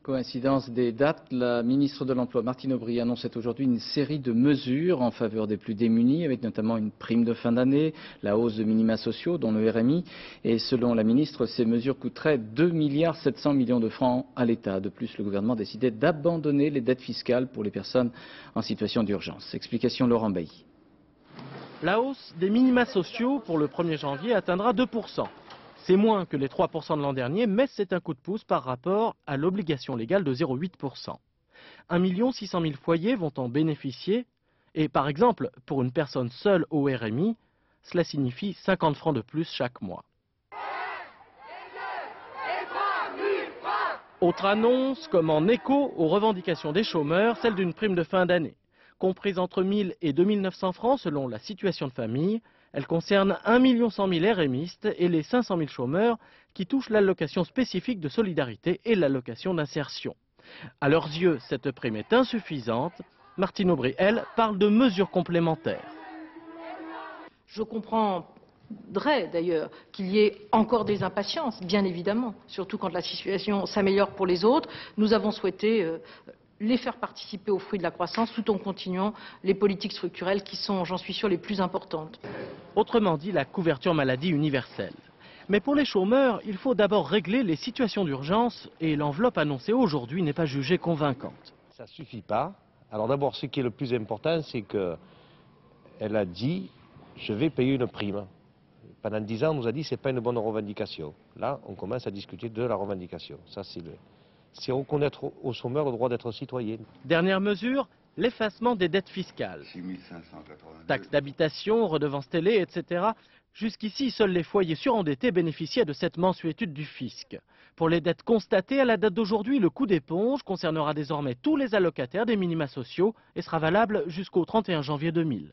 Coïncidence des dates, la ministre de l'Emploi Martine Aubry annonçait aujourd'hui une série de mesures en faveur des plus démunis, avec notamment une prime de fin d'année, la hausse de minima sociaux, dont le RMI. Et selon la ministre, ces mesures coûteraient 2,7 milliards de francs à l'État. De plus, le gouvernement décidait d'abandonner les dettes fiscales pour les personnes en situation d'urgence. Explication Laurent Bailly. La hausse des minima sociaux pour le 1er janvier atteindra 2%. C'est moins que les 3% de l'an dernier, mais c'est un coup de pouce par rapport à l'obligation légale de 0,8%. 1 600 000 foyers vont en bénéficier et par exemple, pour une personne seule au RMI, cela signifie 50 francs de plus chaque mois. Autre annonce, comme en écho aux revendications des chômeurs, celle d'une prime de fin d'année. Comprise entre 1 000 et 2 900 francs selon la situation de famille, elle concerne 1 100 000 RMistes et les 500 000 chômeurs qui touchent l'allocation spécifique de solidarité et l'allocation d'insertion. À leurs yeux, cette prime est insuffisante. Martine Aubry, elle, parle de mesures complémentaires. Je comprendrais d'ailleurs qu'il y ait encore des impatiences, bien évidemment, surtout quand la situation s'améliore pour les autres. Nous avons souhaité les faire participer aux fruits de la croissance tout en continuant les politiques structurelles qui sont, j'en suis sûr, les plus importantes. Autrement dit, la couverture maladie universelle. Mais pour les chômeurs, il faut d'abord régler les situations d'urgence et l'enveloppe annoncée aujourd'hui n'est pas jugée convaincante. Ça ne suffit pas. Alors d'abord, ce qui est le plus important, c'est qu'elle a dit « je vais payer une prime ». Pendant 10 ans, on nous a dit que ce n'est pas une bonne revendication. Là, on commence à discuter de la revendication. Ça, c'est reconnaître aux chômeurs le droit d'être citoyen. Dernière mesure, l'effacement des dettes fiscales. 6 582. Taxes d'habitation, redevances télé, etc. Jusqu'ici, seuls les foyers surendettés bénéficiaient de cette mensuétude du fisc. Pour les dettes constatées à la date d'aujourd'hui, le coup d'éponge concernera désormais tous les allocataires des minima sociaux et sera valable jusqu'au 31 janvier 2000.